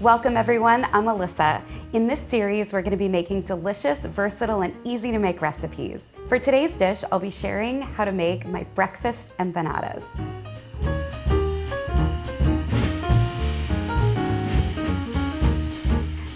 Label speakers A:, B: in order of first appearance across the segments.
A: Welcome everyone, I'm Alyssa. In this series, we're gonna be making delicious, versatile, and easy to make recipes. For today's dish, I'll be sharing how to make my breakfast empanadas.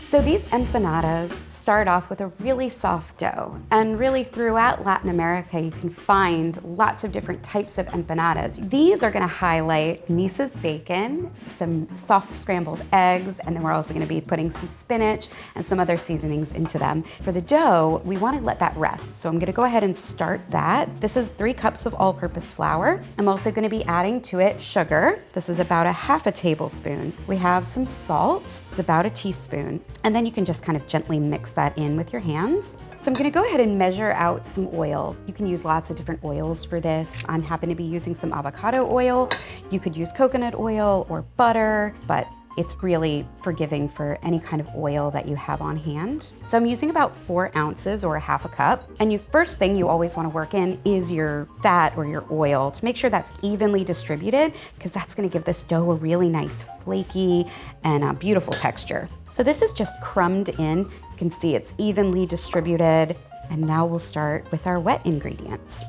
A: So these empanadas start off with a really soft dough. And really throughout Latin America, you can find lots of different types of empanadas. These are gonna highlight Neese's bacon, some soft scrambled eggs, and then we're also gonna be putting some spinach and some other seasonings into them. For the dough, we wanna let that rest. So I'm gonna go ahead and start that. This is 3 cups of all-purpose flour. I'm also gonna be adding to it sugar. This is about a half a tablespoon. We have some salt, it's about a teaspoon. And then you can just kind of gently mix that in with your hands. So I'm gonna go ahead and measure out some oil. You can use lots of different oils for this. I'm happen to be using some avocado oil. You could use coconut oil or butter, but it's really forgiving for any kind of oil that you have on hand. So I'm using about 4 ounces or a half a cup. And first thing you always wanna work in is your fat or your oil to make sure that's evenly distributed, because that's gonna give this dough a really nice flaky and a beautiful texture. So this is just crumbed in. You can see it's evenly distributed. And now we'll start with our wet ingredients.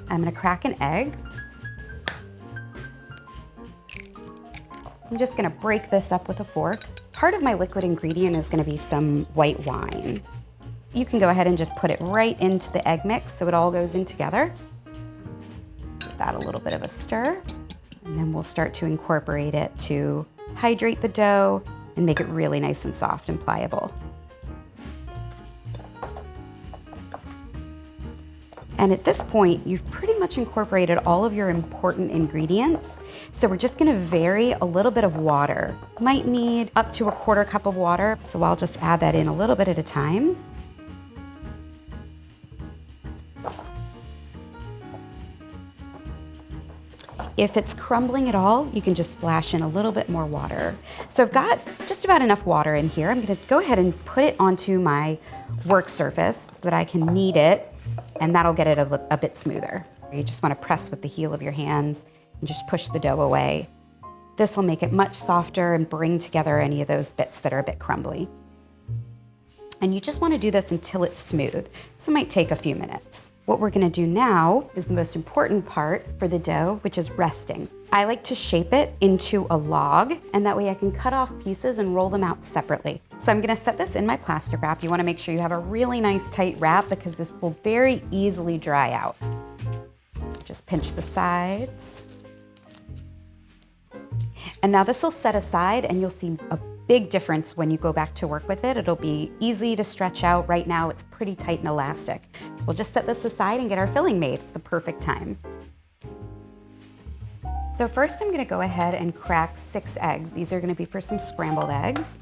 A: I'm gonna crack an egg. I'm just gonna break this up with a fork. Part of my liquid ingredient is gonna be some white wine. You can go ahead and just put it right into the egg mix so it all goes in together. Give that a little bit of a stir. And then we'll start to incorporate it to hydrate the dough and make it really nice and soft and pliable. And at this point, you've pretty much incorporated all of your important ingredients. So we're just gonna vary a little bit of water. Might need up to a 1/4 cup of water, so I'll just add that in a little bit at a time. If it's crumbling at all, you can just splash in a little bit more water. So I've got just about enough water in here. I'm gonna go ahead and put it onto my work surface so that I can knead it, and that'll get it a bit smoother. You just wanna press with the heel of your hands and just push the dough away. This will make it much softer and bring together any of those bits that are a bit crumbly. And you just wanna do this until it's smooth. So it might take a few minutes. What we're gonna do now is the most important part for the dough, which is resting. I like to shape it into a log, and that way I can cut off pieces and roll them out separately. So I'm gonna set this in my plastic wrap. You wanna make sure you have a really nice tight wrap because this will very easily dry out. Just pinch the sides. And now this will set aside and you'll see a big difference when you go back to work with it. It'll be easy to stretch out. Right now it's pretty tight and elastic. So we'll just set this aside and get our filling made. It's the perfect time. So first I'm gonna go ahead and crack 6 eggs. These are gonna be for some scrambled eggs.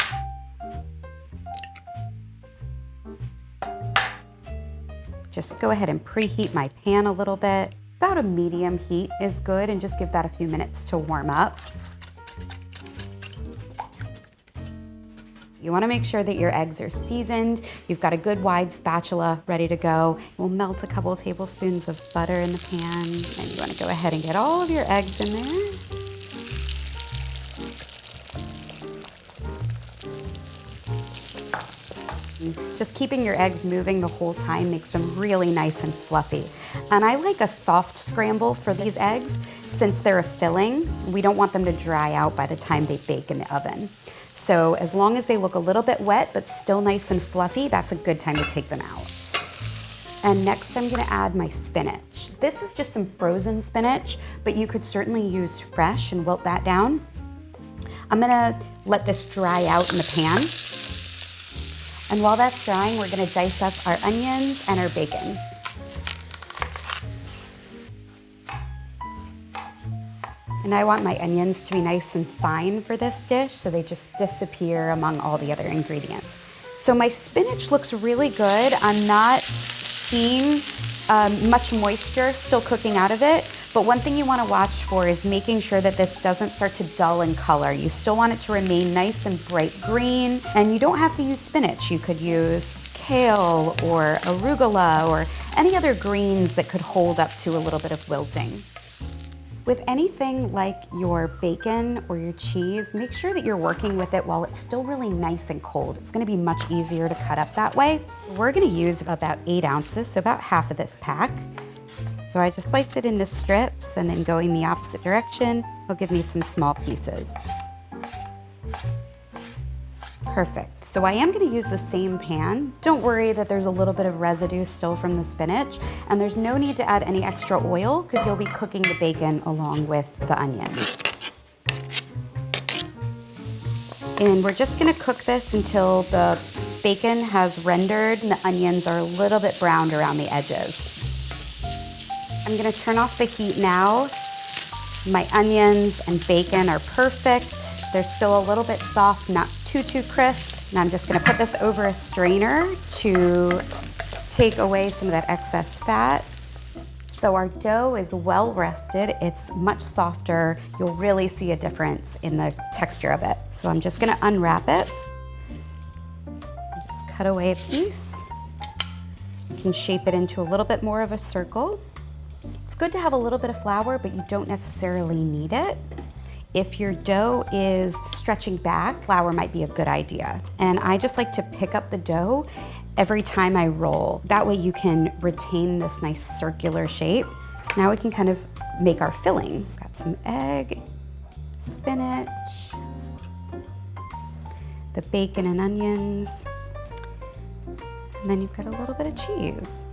A: Just go ahead and preheat my pan a little bit. About a medium heat is good, and just give that a few minutes to warm up. You wanna make sure that your eggs are seasoned. You've got a good wide spatula ready to go. We'll melt a couple tablespoons of butter in the pan, and you wanna go ahead and get all of your eggs in there. Just keeping your eggs moving the whole time makes them really nice and fluffy. And I like a soft scramble for these eggs. Since they're a filling, we don't want them to dry out by the time they bake in the oven. So as long as they look a little bit wet, but still nice and fluffy, that's a good time to take them out. And next I'm gonna add my spinach. This is just some frozen spinach, but you could certainly use fresh and wilt that down. I'm gonna let this dry out in the pan. And while that's drying, we're gonna dice up our onions and our bacon. And I want my onions to be nice and fine for this dish, so they just disappear among all the other ingredients. So my spinach looks really good. I'm not seeing much moisture still cooking out of it, but one thing you wanna watch for is making sure that this doesn't start to dull in color. You still want it to remain nice and bright green, and you don't have to use spinach. You could use kale or arugula or any other greens that could hold up to a little bit of wilting. With anything like your bacon or your cheese, make sure that you're working with it while it's still really nice and cold. It's gonna be much easier to cut up that way. We're gonna use about 8 ounces, so about half of this pack. So I just slice it into strips, and then going the opposite direction will give me some small pieces. Perfect. So I am gonna use the same pan. Don't worry that there's a little bit of residue still from the spinach, and there's no need to add any extra oil because you'll be cooking the bacon along with the onions. And we're just gonna cook this until the bacon has rendered and the onions are a little bit browned around the edges. I'm gonna turn off the heat now. My onions and bacon are perfect. They're still a little bit soft, not too crisp. And I'm just gonna put this over a strainer to take away some of that excess fat. So our dough is well rested. It's much softer. You'll really see a difference in the texture of it. So I'm just gonna unwrap it. Just cut away a piece. You can shape it into a little bit more of a circle. It's good to have a little bit of flour, but you don't necessarily need it. If your dough is stretching back, flour might be a good idea. And I just like to pick up the dough every time I roll. That way you can retain this nice circular shape. So now we can kind of make our filling. Got some egg, spinach, the bacon and onions, and then you've got a little bit of cheese.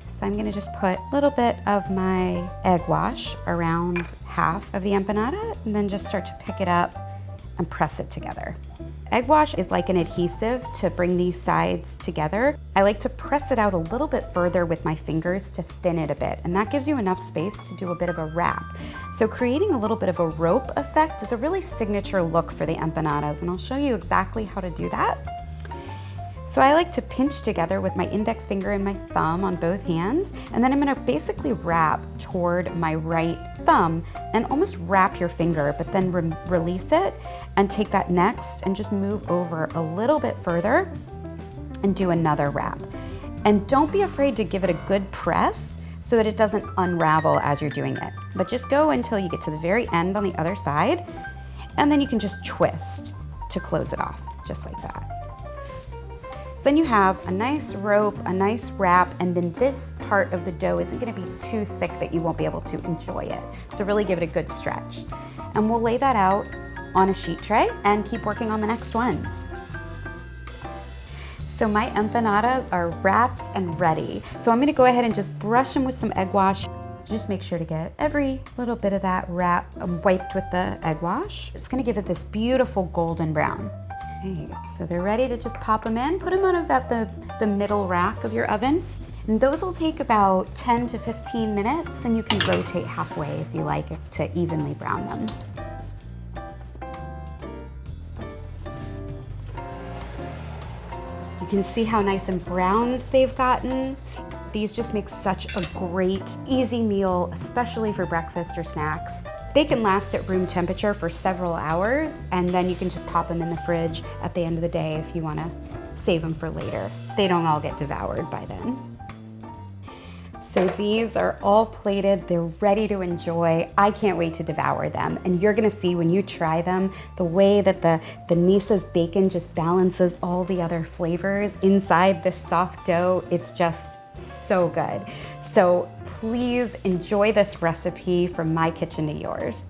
A: So I'm gonna just put a little bit of my egg wash around half of the empanada and then just start to pick it up and press it together. Egg wash is like an adhesive to bring these sides together. I like to press it out a little bit further with my fingers to thin it a bit, and that gives you enough space to do a bit of a wrap. So creating a little bit of a rope effect is a really signature look for the empanadas, and I'll show you exactly how to do that. So I like to pinch together with my index finger and my thumb on both hands, and then I'm gonna basically wrap toward my right thumb and almost wrap your finger, but then release it and take that next and just move over a little bit further and do another wrap. And don't be afraid to give it a good press so that it doesn't unravel as you're doing it. But just go until you get to the very end on the other side, and then you can just twist to close it off, just like that. Then you have a nice rope, a nice wrap, and then this part of the dough isn't gonna be too thick that you won't be able to enjoy it. So really give it a good stretch. And we'll lay that out on a sheet tray and keep working on the next ones. So my empanadas are wrapped and ready. So I'm gonna go ahead and just brush them with some egg wash. Just make sure to get every little bit of that wrap wiped with the egg wash. It's gonna give it this beautiful golden brown. Okay, so they're ready to just pop them in. Put them on about the middle rack of your oven. And those will take about 10 to 15 minutes, and you can rotate halfway if you like to evenly brown them. You can see how nice and browned they've gotten. These just make such a great, easy meal, especially for breakfast or snacks. They can last at room temperature for several hours, and then you can just pop them in the fridge at the end of the day if you want to save them for later. They don't all get devoured by then. So these are all plated, they're ready to enjoy. I can't wait to devour them, and you're gonna see when you try them, the way that the Neese's bacon just balances all the other flavors inside this soft dough. It's just so good. So please enjoy this recipe from my kitchen to yours.